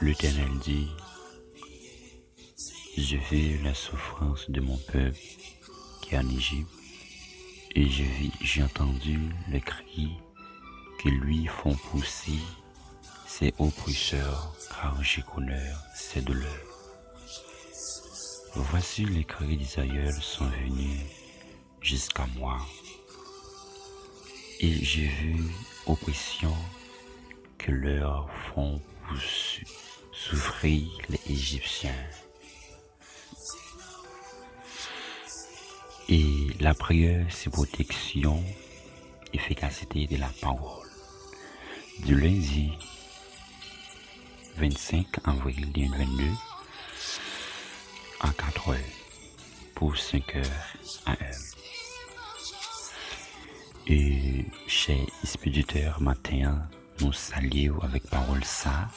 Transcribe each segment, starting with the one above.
L'Éternel dit, j'ai vu la souffrance de mon peuple qui est en Égypte, et j'ai entendu les cris qui lui font pousser ses oppresseurs, car j'ai connu ses douleurs. Voici les cris des aïeuls sont venus jusqu'à moi, et j'ai vu oppression que leur font souffrir les Égyptiens. Et la prière, c'est protection, efficacité de la parole. Du lundi 25 avril 2022 à 4 heures pour 5 heures AM. Et chez expéditeur matin, nous saluons avec parole ça.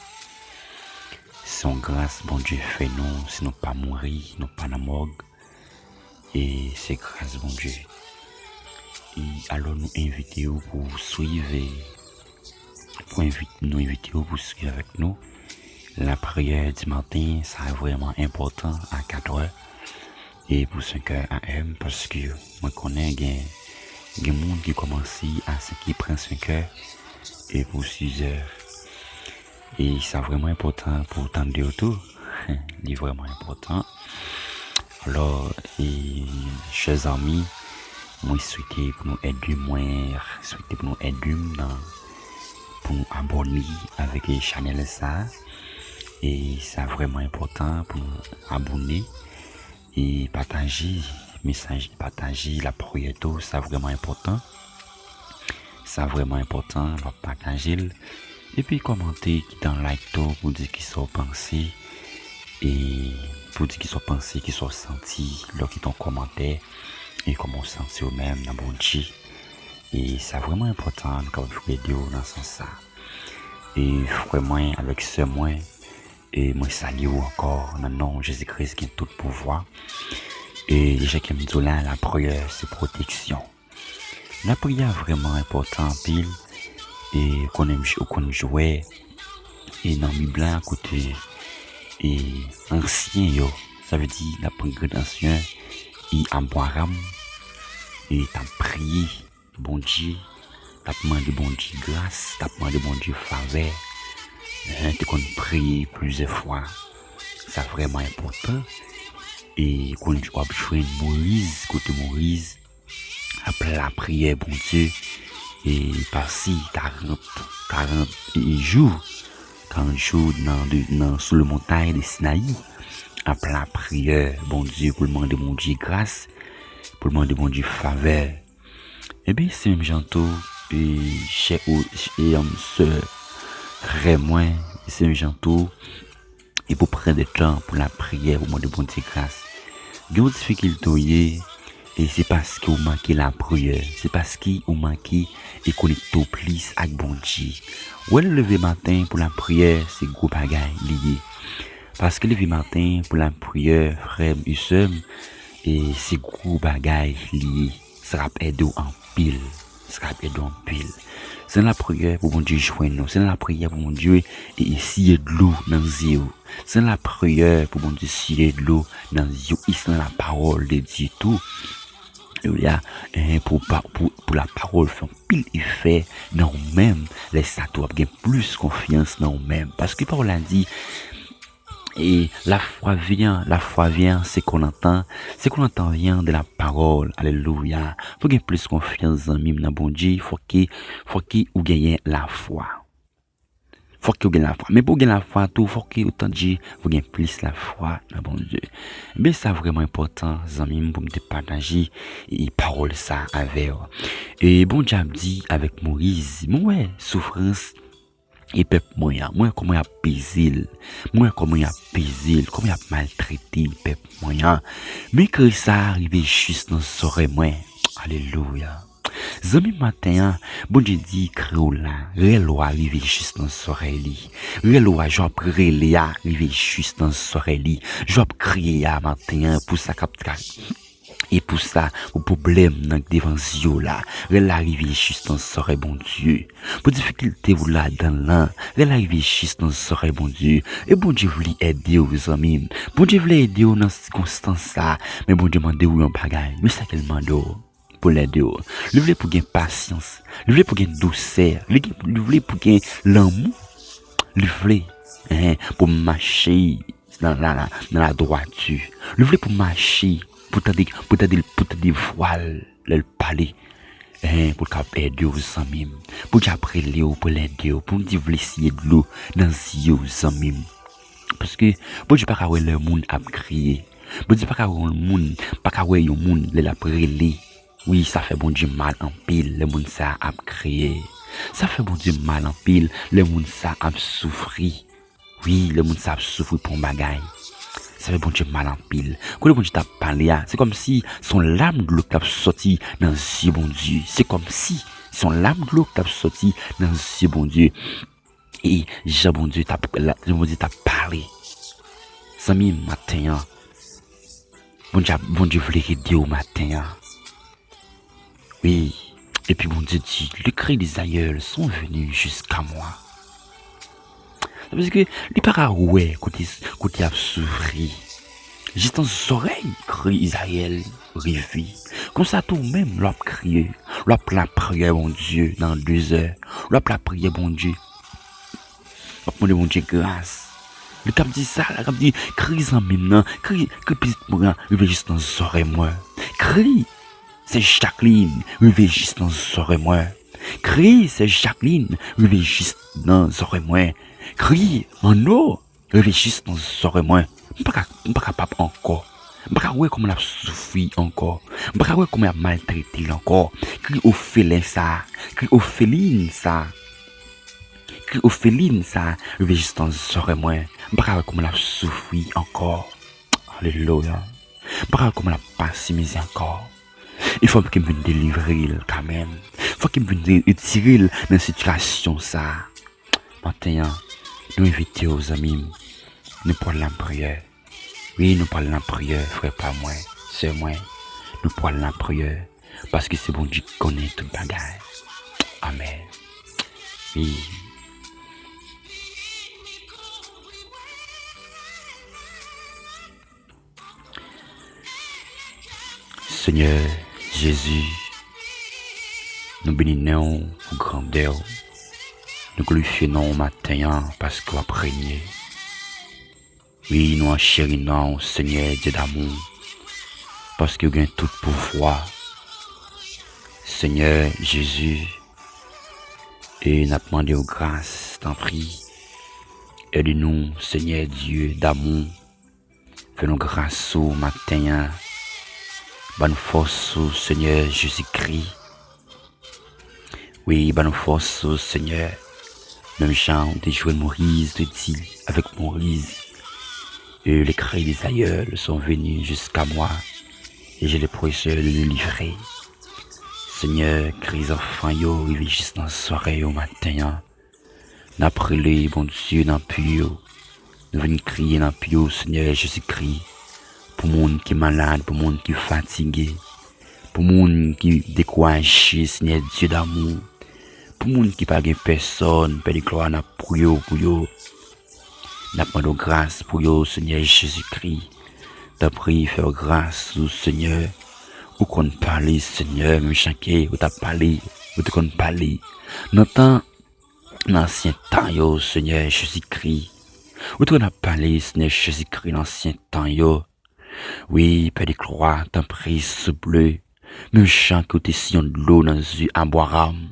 Son grâce, bon Dieu, fait nous, si nous pas mourir, nous pas dans la morgue. Et c'est grâce, bon Dieu. Et alors nous invitons pour suivre, pour suivre avec nous. La prière du matin, ça est vraiment important à 4 heures et pour 5 heures AM parce que moi connais des gens qui commencent à ce qui prend 5 heures et pour 6 heures. Et c'est vraiment important pour tendre autour. C'est vraiment important. Alors, chers amis, moi souhaite pour nous aider, pour nous abonner avec les chaînes ça. Et c'est vraiment important pour nous abonner et partager message, partager la prière, c'est vraiment important. C'est vraiment important, va partager et puis commenter dans like pour dire qu'ils sont pensés et pour dire qu'ils sont pensés, qu'ils sont sentis, leur qui t'ont commenté et comment senti eux-mêmes dans bon Dieu. Et c'est vraiment important comme vidéo dans ce sens ça. Et vraiment avec ce moins et moi salue encore dans le nom de Jésus-Christ qui a tout pouvoir. Et déjà qui me dit là, la prière c'est protection. La prière est vraiment important pile et qu'on aime jouer et dans la Bible à côté et ancien yo, ça veut dire la prière ancien et Abraham et t'as prié bon Dieu, t'as demandé bon Dieu grâce, t'as demandé bon Dieu faveur. Tu qu'on prie plusieurs fois, c'est vraiment important. Et quand tu as joué Moïse, côté Moïse, après la prière, bon Dieu, et passé 40 jours, 40 jours sous le montagne de Sinaï, après la prière, bon Dieu, pour demander bon Dieu grâce, pour demander bon Dieu faveur. Et bien, c'est même gentil, et chez sœur, vraiment, c'est gentil et pour prendre du temps pour la prière au moment de bon Dieu grâce. Il y a une difficulté et c'est parce que vous manquez la prière, c'est parce que vous manquez et connecter plus avec bon Dieu. Ou le lever matin pour la prière, c'est gros bagaille lié. Parce que le lever matin pour la prière, frère et sœur, et c'est gros bagaille lié. Ça va aider en pile. C'est la prière pour mon Dieu joindre nous. C'est la prière pour mon Dieu et essayer de l'eau dans les yeux. C'est la prière pour mon Dieu essayer de l'eau dans les yeux. C'est la parole de Dieu tout. Il y a pour la parole fait pile effet dans nous-mêmes. Les satous ont plus confiance dans nous-mêmes. Parce que Paul a dit et la foi vient, c'est qu'on entend vient de la parole, alléluia. Faut gagner plus confiance en mime dans bon Dieu, faut qu'il ou gagne la foi. Mais pour gagner la foi, tout, faut qu'il autant Dieu, faut gagner plus la foi dans bon Dieu. Mais c'est vraiment important, amis, pour me partager et parole ça avec. Et bon Dieu dit avec Moïse, ouais, souffrance. Et peuple moyen, moi comment y a pesé, comment y a maltraité peuple moyen, mais que ça arrive juste dans soirée moi, alléluia. Zami matin, bon Dieu dit créola, relo arrive juste dans soirée li, relo job relé arrive juste dans soirée li, job crier à matin pour ça Et pour ça, pour problème dans devant yeux là, elle arrive juste dans soirée bon Dieu. Pour difficulté vous là dans l'an, elle arrive juste dans soirée bon Dieu. Et bon Dieu voulait aider aux amis. Bon Dieu voulait aider aux dans circonstances ça, mais bon Dieu demande ou un bagage. Mais ça qu'elle demande pour l'aider. Le voulait pour gagner patience, le voulait pour gagner douceur, le voulait pour gagner l'amour, le voulait pour marcher dans la droiture, le voulait pour marcher pour te voile le palais pour aider aux amis pour après Léo pour l'aider pour dire vous essayer de l'eau dans aux amis parce que bon Dieu pas qu'à le monde a crié bon Dieu pas qu'à le monde pas qu'à le monde le la prélé oui ça fait bon Dieu mal en pile le monde ça a crié ça fait bon Dieu mal en pile le monde ça a souffri oui le monde ça a souffri pour bagaille. Ça fait bon Dieu mal en pile. Quand le bon Dieu t'a parlé, c'est comme si son lame de l'eau t'a sorti dans ce bon Dieu. C'est comme si son lame de l'eau t'a sorti dans ce bon Dieu. Et Jean bon Dieu t'a parlé. Sami matin, bon Dieu voulait aider au matin. Oui. Et puis bon Dieu dit, les cris des aïeuls sont venus jusqu'à moi. Parce que les parents ouais côté a souffri. Juste dans ses oreilles crie Israël rivi. Comme ça tout même l'a crié, l'a prière mon Dieu dans 2 heures, l'a prière mon Dieu. L'a demander mon Dieu grâce. Le cap dit ça, le cap dit crie en maintenant, crie petit pour river juste dans ses oreilles moi. Crie c'est Jacqueline, river juste dans ses oreilles moi. Crie c'est Jacqueline, river juste dans ses oreilles moi. Crie en eau, réfléchisse dans ce soir moi. Pas capable encore. Pas ouais comme la souffri encore. Pas ouais comme la maltraité encore. Crie au félin ça. Crie au féline ça. Crie au féline ça. Réfléchisse dans ce soir moi. Pas ouais comme la souffri encore. Alléluia. Pas ouais comme la passé misère encore. Il faut qu'il me délivre quand même. Il faut qu'il me retirer dans la situation ça. Maintenant, nous invitons aux amis, nous parlons la prière. Oui, nous parlons la prière, frère, pas moi, c'est moi. Nous parlons la prière, parce que c'est bon Dieu qui connaît tout le bagage. Amen. Oui. Seigneur Jésus, nous bénissons pour grandeur. Nous glorifions matin parce que vous régné. Oui, nous enchérissons, Seigneur Dieu d'amour, parce que vous avez tout pouvoir. Seigneur Jésus, et nous demandons grâce, t'en prie. Aide-nous, Seigneur Dieu d'amour. Fais-nous grâce au matin. Bonne force au Seigneur Jésus-Christ. Oui, bonne force au Seigneur. Même Jean, des jouets de Maurice, de dit, avec Maurice. Et les cris des aïeuls sont venus jusqu'à moi. Et je les prêché de le livrer. Seigneur, cris enfants, yo, il juste dans la soirée au matin. N'après les bon Dieu, dans pio. Nous venons crier dans pio, Seigneur Jésus-Christ. Pour monde qui est malade, pour monde qui est fatigué. Pour monde qui est découragé, Seigneur Dieu d'amour. Pour les gens qui n'ont pas personne, Père de gloire, n'a pour eux, n'a pas de grâce pour eux, Seigneur Jésus-Christ. T'as pris, faire grâce au Seigneur. Ou qu'on parle, Seigneur, me chanter, ou t'as parlé, ou t'as qu'on parle. N'entends, l'ancien temps, yo, Seigneur Jésus-Christ. Ou t'as qu'on parlé, Seigneur Jésus-Christ, l'ancien temps, yo. Oui, Père de gloire, t'as pris ce bleu. Me chant que t'es si de l'eau dans les yeux, Abraham.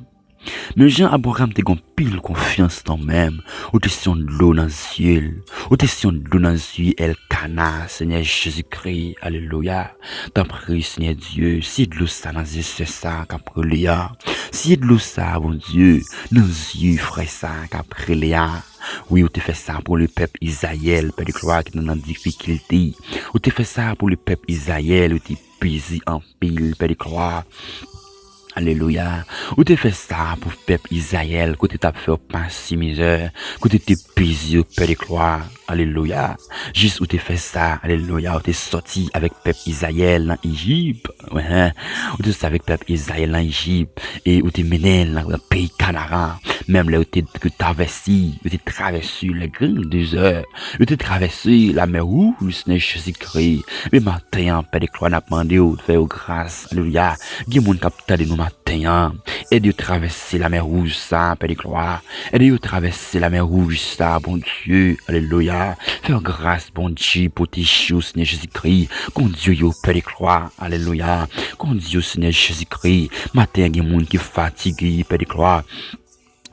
Mais Jean Abraham te gon pile confiance en même, ou te sion de l'eau dans les yeux, ou te sion de l'eau dans les yeux, El Kana, Seigneur Jésus-Christ, alléluia. T'en prie, Seigneur Dieu, si de l'eau ça dans les yeux, c'est ça, qu'après si de l'eau ça, bon Dieu, dans les yeux, frère ça, qu'après oui, ou te fait ça pour le peuple Israël, Père de gloire qui est dans difficulté, ou te fait ça pour le peuple Israël, ou te pise en pile, Père de gloire. Alléluia. Ou te fait ça pour peuple Israël, côté t'as fait pas si misère, côté t'es payé au Père de gloire. Alléluia. Juste où te fait ça, alléluia, où t'es sorti avec peuple Israël dans Égypte. Ouais. Où t'es sorti avec peuple Israël dans Égypte et où t'es mené dans le pays Canara. Même là où t'es traversé, où t'es traversé les grands déserts, où t'es traversé la mer rouge, n'est Jésus-Christ. Mais matin, Père de gloire n'a demandé de faire grâce. Alléluia. Qui moun capteur de nous matin, et de traverser la mer rouge, ça, Père de gloire. Et de traverser la mer rouge, ça, bon Dieu. Alléluia. Faire grâce, bon Dieu, pour tes choses, Seigneur Jésus-Christ. Qu'on Dieu, yo, Père de gloire. Alléluia. Qu'on Dieu, Seigneur Jésus-Christ. Matin, il y a moun qui fatigué, Père de gloire.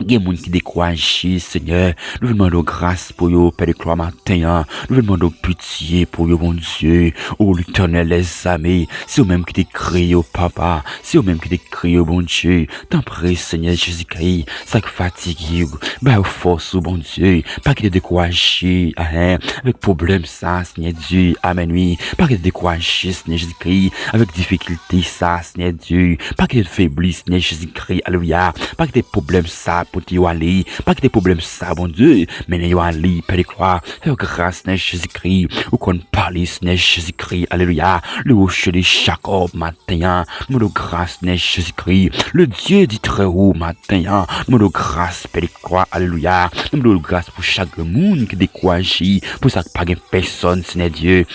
Il y a des gens qui découragent, Seigneur. Nous demandons grâce pour eux, Père de gloire matin. Nous demandons pitié pour eux, mon Dieu. Oh, l'Éternel, les amis. C'est eux-mêmes qui t'es créé, oh, Papa. C'est eux-mêmes qui t'es créé, oh, bon Dieu. T'en prie, Seigneur Jésus-Christ. Ça qui fatigue, bah, force, oh, bon Dieu. Pas qu'il te décourage, hein. Avec problème, ça, Seigneur Dieu. Amen, oui. Pas qu'il te décourage, Seigneur Jésus-Christ. Avec difficulté, ça, Seigneur Dieu. Pas qu'il te faiblit, Seigneur Jésus-Christ. Alléluia. Pas qu'il te problème, ça, pour t'y aller, pas que des problèmes ça, bon Dieu, mais n'ayons aller, Père de gloire, fais grâce, Seigneur Jésus-Christ, ou qu'on parle, Seigneur Jésus-Christ, alléluia, le rocher de Jacob, matin, nous de grâce, Seigneur Jésus-Christ, le Dieu dit très haut, matin, nous de grâce, Père de gloire, alléluia, nous de grâce pour chaque monde qui décourage, pour ça que pas personne, Seigneur Dieu.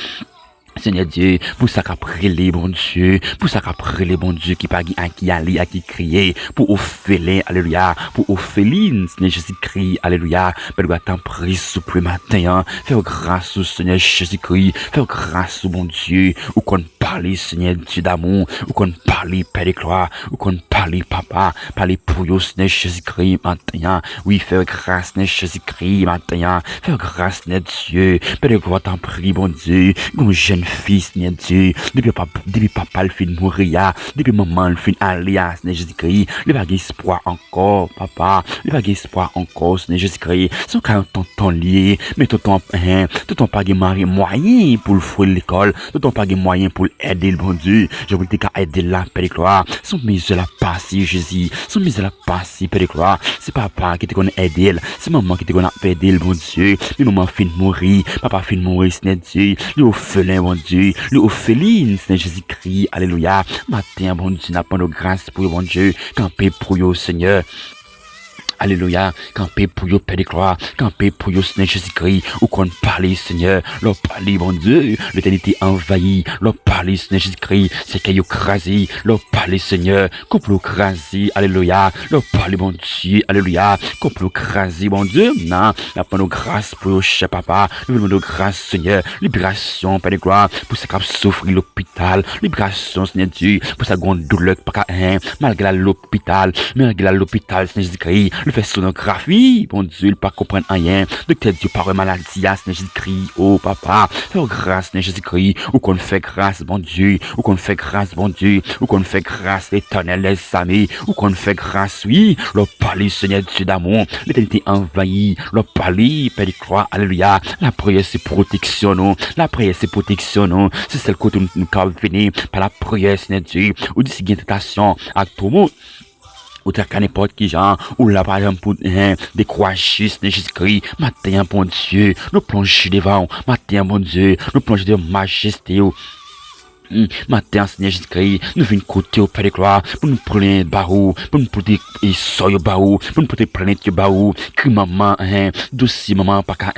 Seigneur Dieu, pour ça qu'après les bons Dieu, pour ça qu'après les bons Dieu qui parlent, qui allait, qui criait, pour offrir, alléluia, pour offrir, Seigneur Jésus-Christ, alléluia, mais nous t'en prie, souple matin, fais grâce au Seigneur Jésus-Christ, fais grâce au bon Dieu, ou qu'on parle, Seigneur Dieu d'amour, ou qu'on parle, Père de gloire, ou qu'on parle, Papa, parle pour vous, Seigneur Jésus-Christ, matin, oui, fais grâce, Seigneur Jésus-Christ, matin, fais grâce, Seigneur Dieu, Père de gloire, t'en prie, bon Dieu, comme jeune fils, Seigneur Dieu, depuis papa le fin mourir, depuis maman le fin aller, Seigneur Jésus-Christ, il n'y a pas d'espoir encore, papa, il n'y a pas d'espoir encore, Seigneur Jésus-Christ, son quand tonton lié, mais tonton pas de moyen pour le fouiller l'école, tonton pas de moyen pour aider le bon Dieu, je voulais qu'à aider la Père de gloire, son mise la passe, Jésus, son mise la passe, Père de gloire, c'est papa qui te connaît aider, c'est maman qui te connaît aider le bon Dieu, mais maman fin mourir, papa fin mourir, Seigneur Dieu, le orphelin, bon Dieu, le orpheline, Seigneur Jésus-Christ, alléluia, matin, bon Dieu, n'a pas de grâce pour bon Dieu, camper pour vous, Seigneur. Alléluia, campé pour yo, Père de gloire, campé pour yo, Seigneur Jésus-Christ, ou qu'on parle, Seigneur, leur parler, bon Dieu, l'éternité envahie, leur parler, Seigneur Jésus-Christ, c'est qu'il y a crasé, leur parler, Seigneur, complot crasé, alléluia, leur parler, bon Dieu, alléluia, complot crasé, bon Dieu, non, la pas de grâce pour yo, cher papa, nous demandons de grâce, Seigneur, libération, Père de gloire, pour ça qu'on souffre l'hôpital, libération, Seigneur Dieu, pour ça qu'on douleur, pas qu'à malgré l'hôpital, Seigneur Jésus-Christ, le fait sonographie, bon Dieu, il pas comprendre rien. Docteur Dieu, par maladie, Seigneur Jésus-Christ, oh papa, fais grâce, Seigneur Jésus-Christ, ou qu'on fait grâce, bon Dieu, ou qu'on fait grâce, bon Dieu, ou qu'on fait grâce, l'éternel, les amis, ou qu'on fait grâce, oui, leur parler, Seigneur Dieu d'amour, l'éternité envahie, leur parler, Père de gloire, alléluia, la prière c'est protection, non, la prière c'est protection, non, c'est celle que nous pouvons venir par la prière, Seigneur Dieu, ou d'ici tentation, à tout le monde. Ou t'as n'importe qui genre, ou là par exemple pour décourager Jésus-Christ, matin bon Dieu, nous plonger devant, matin bon Dieu, nous plonger de majesté. Matin, Seigneur Jésus-Christ, nous venons côté au Père de gloire, pour nous prendre barou, pour nous porter soy barou, pour nous porter planète barou, que maman, dossier maman pas qu'à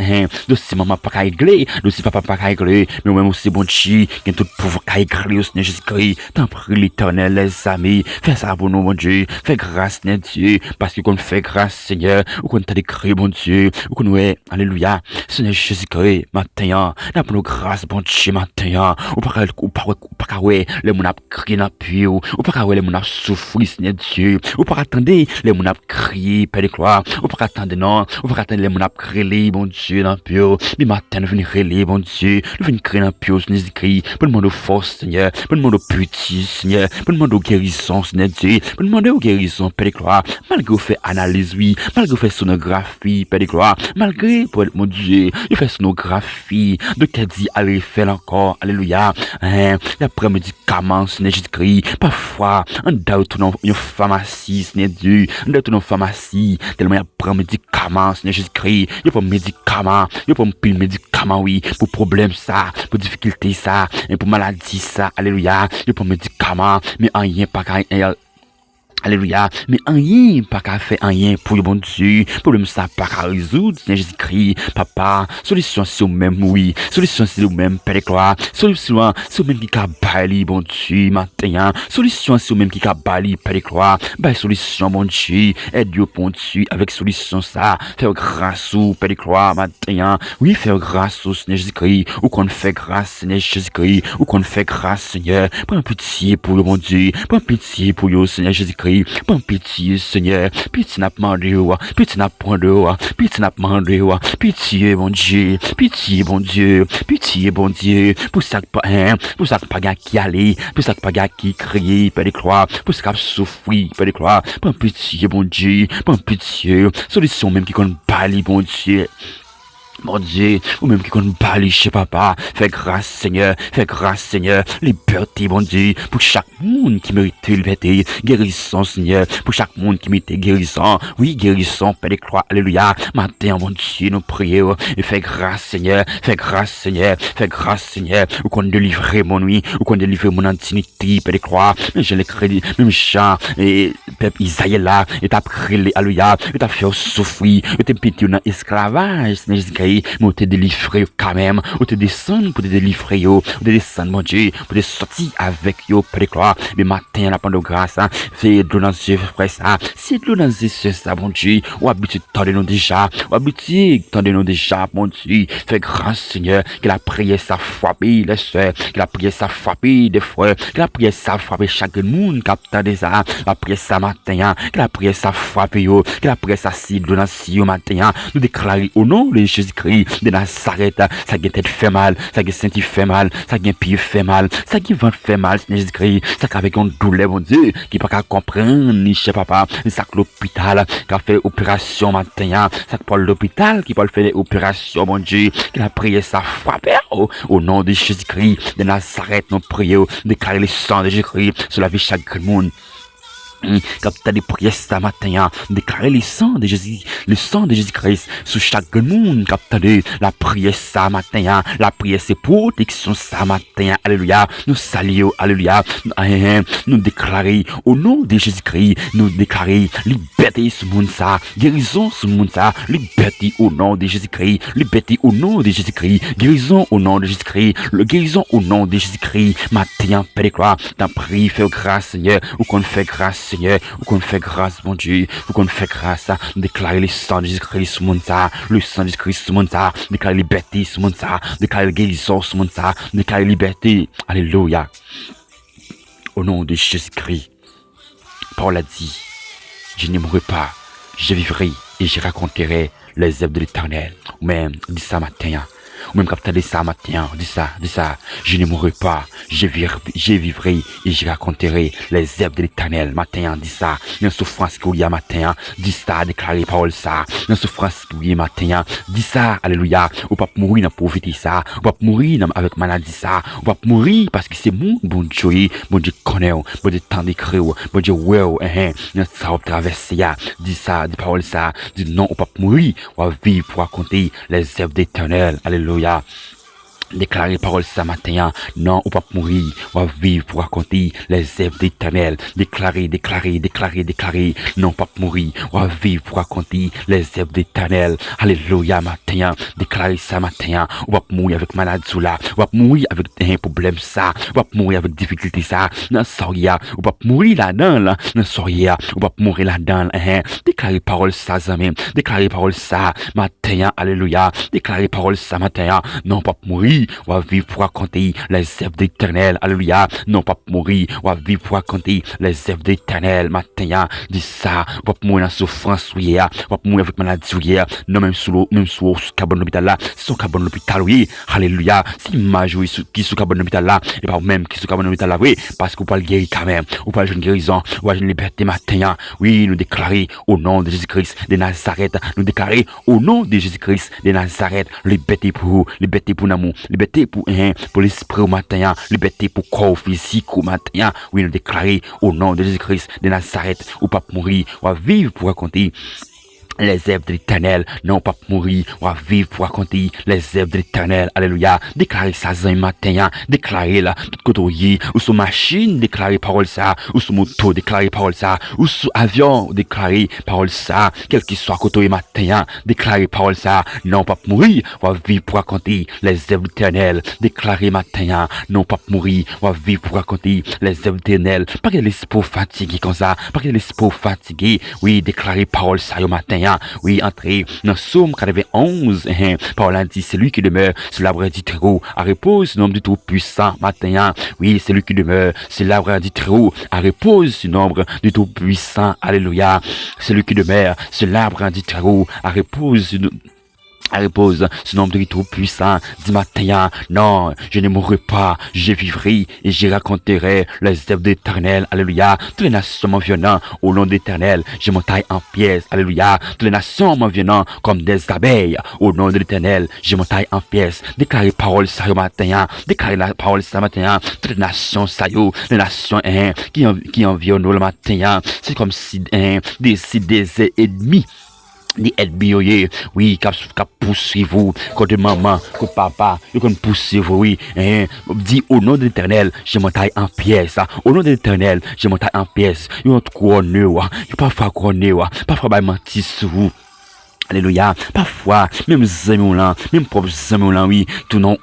dossier maman pas qu'à régler, dossier papa pas qu'à régler, mais même aussi bon Dieu, qui tout pouvoir qu'à régler au Seigneur Jésus-Christ, t'en prie l'éternel, les amis, fais ça pour nous, mon Dieu, fais grâce, Seigneur Dieu, parce que qu'on fait grâce, Seigneur, ou qu'on t'a décrit, mon Dieu, ou qu'on est, alléluia, Seigneur Jésus-Christ, matin, n'a pas nos grâce, bon Dieu, matin, ou pas ouais les moun a crié dans pied ou pas ouais les moun a souffrir Seigneur Dieu ou pas attendre les moun a crier Père de gloire ou pas attendre non ou pas attendre les moun a crier bon Dieu dans pied mais matin nous venir crier bon Dieu nous venir crier dans pied Seigneur Jésus-Christ pour demander force Seigneur pour demander pitié Seigneur pour demander guérison Seigneur Dieu pour demander guérison Père de gloire malgré fait analyse oui malgré fait sonographie Père de gloire malgré pour mon Dieu il fait sonographie docteur dit allez faire encore alléluia il prend médicaments, Seigneur Jésus-Christ. Parfois, on doit retourner une pharmacie, Seigneur Dieu. On doit retourner une pharmacie, tellement il prend médicaments, Seigneur Jésus-Christ. Il prend médicaments, il prend pile médicaments, oui, pour problème ça, pour difficulté ça, et pour maladie ça, alléluia. Il prend médicaments, mais rien pas alléluia, mais rien pas qu'à faire rien pour le bon Dieu, problème ça pas qu'à résoudre, Seigneur Jésus-Christ, papa, solution c'est au même, oui, solution c'est au même, Père de gloire, solution c'est au même qui a bali, bon Dieu, matin, solution c'est au même qui a bali, Père de gloire, bah solution, bon Dieu, aide Dieu, bon Dieu, avec solution ça, faire grâce au Père de gloire, matin, oui, faire grâce au Seigneur Jésus-Christ, ou qu'on fait grâce, Seigneur Jésus-Christ, ou qu'on fait grâce, Seigneur, prends pitié pour le bon Dieu, prends pitié pour le Seigneur Jésus-Christ, prends pitié, Seigneur. Pitié n'a pas demandé, pitié n'a pas demandé, pitié n'a pas demandé, pitié, bon Dieu, pitié, bon Dieu, pitié, bon Dieu. Pour ça que pas gars qui allait, pour ça que pas gars qui criait, Père de gloire, pour ça qu'il souffrit, Père de gloire. Prends pitié, bon Dieu, prends pitié. Solution même qui compte pas, bon Dieu. Mon Dieu, ou même qui compte pas chez papa, fais grâce Seigneur, liberté mon Dieu, pour chaque monde qui mérite liberté, guérison Seigneur, pour chaque monde qui mérite guérison, oui guérison, Père de gloire, alléluia, matin mon Dieu, nous prions, et fais grâce Seigneur, ou qu'on délivre mon nuit, ou qu'on délivre mon intimité, Père de gloire, mais je les crédit, même chant, et peuple Isaïe là, et t'as prié, alléluia, et t'as fait souffrir, et t'es pété dans esclavage, Seigneur Jésus-Christ, mais te délivrer quand même, ou te descendre pour te délivrer, ou te descendre, mon Dieu, pour te sortir avec yo, Père de gloire, mais matin, la de grâce, c'est de l'eau dans les yeux, frère, ça, c'est de l'eau dans les yeux, ça, mon Dieu, ou habitude, tendez-nous déjà, mon Dieu, fais grâce, Seigneur, que la prière, ça frappe, les soeurs, que la prière, ça frappe, des frères, que la prière, ça frappe chaque monde, capte des ça, la prière, ça matin, que la prière, ça frappe, yo, que la prière, ça cible dans les yeux, matin, nous déclarer au nom de Jésus de Nazareth, ça qui tête fait mal, ça qui senti fait mal, ça qui pied fait mal, ça qui ventre fait mal, Jésus-Christ, ça qui avec une douleur, mon Dieu, qui pas qu'à comprendre, ni chez papa, ça que l'hôpital, qui a fait opération matin, ça que pour l'hôpital, qui peut faire opération, mon Dieu, qui a prié sa frappe, au nom de Jésus-Christ, de Nazareth, nous prions, déclarer le sang de Jésus-Christ sur la vie de chaque monde. Quand tu as des prières ce matin, déclarer le sang de Jésus-Christ sur chaque monde. Quand tu as la prière ce matin, la prière c'est protection ce matin, alléluia. Nous saluons, alléluia. Nous déclarer au nom de Jésus-Christ, nous déclarer liberté sur le monde ça, guérison sur le monde ça, liberté au nom de Jésus-Christ, liberté au nom de Jésus-Christ, guérison au nom de Jésus-Christ, guérison au nom de Jésus-Christ. Matin, Père de gloire, t'en prie, fais grâce, Seigneur, ou qu'on fait grâce, Seigneur, ou qu'on fait grâce, mon Dieu, ou qu'on fait grâce, déclarer le sang de Jésus-Christ sur le monde ça, le sang de Jésus-Christ sur le monde ça, déclarer liberté sur le monde ça, déclarer guérison sur le monde ça, déclarer liberté, alléluia. Au nom de Jésus-Christ, Paul a dit, je ne mourrai pas, je vivrai et je raconterai les œuvres de l'Éternel. Ou même, dis ça matin, ou même quand tu as dit ça matin, dis ça, je ne mourrai pas, je vivrai et je raconterai les œuvres de l'Éternel. Matin, dis ça, dans souffrance qu'il y a matin, dis ça, déclarer parole ça, dans souffrance qu'il y a matin, dis ça, alléluia, ou pas mourir dans pauvreté ça, ou pas mourir avec maladie ça, ou pas mourir parce que c'est bon Dieu connaît, bon Dieu t'en décrit, bon Dieu ouais, ça va traverser, dis ça, dis parole ça, dis non, ou pas mourir, ou va vivre pour raconter les œuvres de l'Éternel, alléluia. Déclarer parole ce matin, non, ou pas mourir, ou vivre pour raconter les œuvres d'Éternel. Déclarer, non, pas mourir, ou vivre pour raconter les œuvres d'Éternel. Alléluia, matin, déclarer ça matin, ou pas mourir avec maladie là, ou pas mourir avec un problème ça, ou pas mourir avec difficulté ça, non, soria, ou pas mourir là-dedans, là, non, soria, ou pas mourir là-dedans, déclarer parole ça, amen, déclarer parole ça matin, alléluia, déclarer parole ça matin, non, pas mourir, on va vivre pour raconter les œuvres d'Éternel, alléluia, non pas mourir, on va vivre pour raconter les œuvres d'Éternel, matin, dis ça, on va mourir dans souffrance, oui, on va mourir avec maladie, oui, non, même sous cabane l'hôpital là, sous cabane l'hôpital, oui, alléluia, si image, oui, qui sous cabane l'hôpital là, et pas même qui sous cabane l'hôpital là, oui, parce qu'on parle guérir quand même, on parle d'une guérison, on parle d'une liberté, matin, oui, nous déclarer au nom de Jésus-Christ de Nazareth, nous déclarer au nom de Jésus-Christ de Nazareth, liberté pour nous, liberté pour l'esprit au matin, liberté pour corps physique au matin. Oui, nous déclarer au nom de Jésus-Christ de Nazareth, ou pas mourir, ou à vivre pour raconter les œuvres de l'Éternel, non pas mourir, on va vivre pour raconter les œuvres de l'Éternel. Alléluia. Déclarer ça un matin, déclarer là, tout côté, ou sur machine, déclarer parole ça, ou sur moto, déclarer parole ça, ou sur avion, déclarer parole ça, quel qu'il soit côté matin, déclarer parole ça, non pas mourir, on va vivre pour raconter les œuvres de l'Éternel. Déclarer matin, non pas mourir, on va vivre pour raconter les œuvres de l'Éternel. Pas que l'esprit fatigué comme ça, pas que l'esprit fatigué, oui, déclarer parole ça au matin. Oui, entrer dans Psaume 91, Paul dit, c'est lui qui demeure sur l'arbre du Très-Haut, à repose, nombre du Tout-Puissant, matin. Oui, c'est lui qui demeure sur l'arbre du Très-Haut, à repose, sur nombre du Tout-Puissant. Alléluia. C'est lui qui demeure sur l'arbre du Très-Haut, à repose, ce nom de tout puissant, dit matin, non, je ne mourrai pas, je vivrai et je raconterai les œuvres d'Éternel, alléluia. Toutes les nations m'en viennent au nom d'Éternel, je m'entaille en pièces, alléluia. Toutes les nations m'en viennent comme des abeilles, au nom de l'Éternel, je m'entaille en pièces. Déclarez parole ça au matin, déclarez la parole ça matin, toutes les nations ça yo, les nations qui environnent le matin, c'est comme si des ennemis. Ni ennemis, oui, qui poursuivent vous, que maman, que papa, qui poursuivent vous, oui, dit au nom de l'Éternel, je m'entaille en pièces, au nom de l'Éternel, je m'entaille en pièces, ils ont couronné, ils parfois couronné, parfois menti sur vous. Alléluia, parfois, même amis là, même propres amis là, oui, tout non,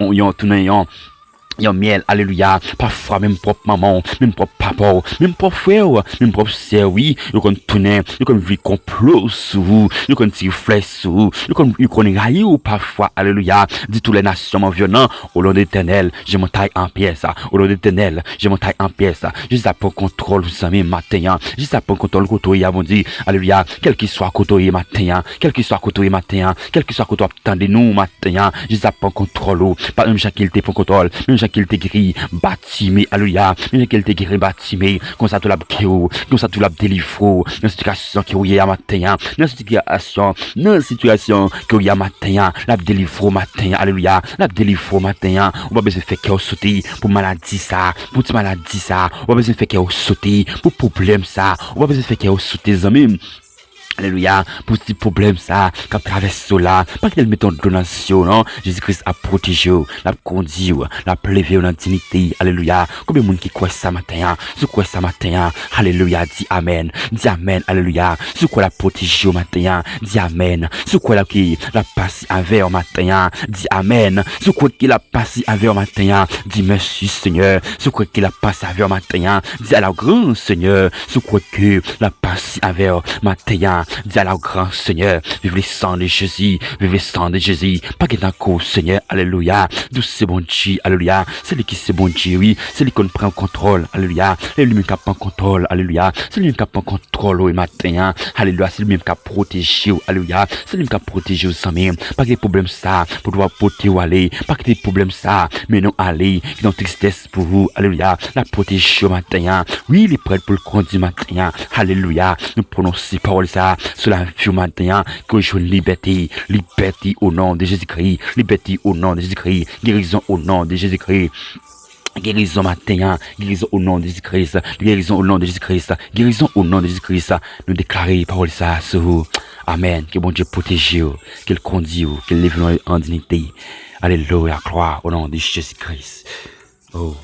yon miel, alléluia, parfois même propre maman, même propre papa, même propre frère, même propre sœur, oui, yon kon tourner, yon kon vivre complot sur vous, yon kon tirer flèche sur vous, yon kon railler ou parfois, alléluia, dit toutes les nations en violent, au nom de l'Éternel, je m'entaille en pièces, au nom de l'Éternel, je m'entaille en pièces, je sais pas contrôle, vous savez, matin, je sais pas contrôle, côté, mon dit, alléluia, quel qu'il soit côté, matin, quel qu'il soit côté, matin, quel qu'il soit côté, attendez-nous, matin, je sais pas contrôle, pas même chaque il pour contrôle, même qu'il t'écrit bâtimé, alléluia, mais qu'il t'écrit bâtimé, comme ça tout la kéo, comme ça tout la délivre, dans situation qui est à matin, dans situation qui est à matin, la délivre matin, alléluia, la délivre matin, on va besoin faire qu'il sauter pour maladie ça, pour toute maladie ça, on va besoin faire qu'il sauter pour problème ça, on va besoin faire qu'il sauter amis. Alléluia, pour ce problème ça, quand traverse là, pas qu'il mette en donation, non? Jésus-Christ a protégé, l'a conduit, l'a prélevé en dignité, alléluia. Combien de monde qui croit ça matin, ce quoi ça matin, alléluia, dis amen, alléluia. Ce quoi la protégé au matin, dis amen. Ce quoi la qui la passe avec au matin, dis amen. Ce quoi qui la passe avec au matin, dis merci Seigneur. Ce quoi qui la passe avec au matin, dis à la grand Seigneur. Ce quoi que la passe avec au matin, dis à la grand Seigneur, vive le sang de Jésus, vive le sang de Jésus, pas qu'il y ait un Seigneur, alléluia, d'où c'est bon Dieu, alléluia, c'est lui qui c'est bon Dieu, oui, c'est lui qui prend contrôle, alléluia, c'est lui qui prend contrôle, alléluia, c'est lui qui prend contrôle au matin, alléluia, c'est lui qui protège, alléluia, c'est lui qui protège aux amis, pas qu'il y ait problème ça, pour devoir porter ou aller, pas qu'il y ait problème ça, mais non aller, qui dans tristesse pour vous, alléluia, la protéger au matin, oui, il est prêt pour le conduire matin, alléluia, nous prononçons parole ça, cela vie matin, que je liberté, liberté au nom de Jésus-Christ, liberté au nom de Jésus-Christ, guérison au nom de Jésus-Christ. Guérison matin, guérison au nom de Jésus-Christ, guérison au nom de Jésus-Christ, guérison au nom de Jésus-Christ. Nous déclarer parole ça sur vous. Amen. Que bon Dieu protège vous, qu'il conduise vous, qu'il lève en dignité. Alléluia, gloire au nom de Jésus-Christ. Oh.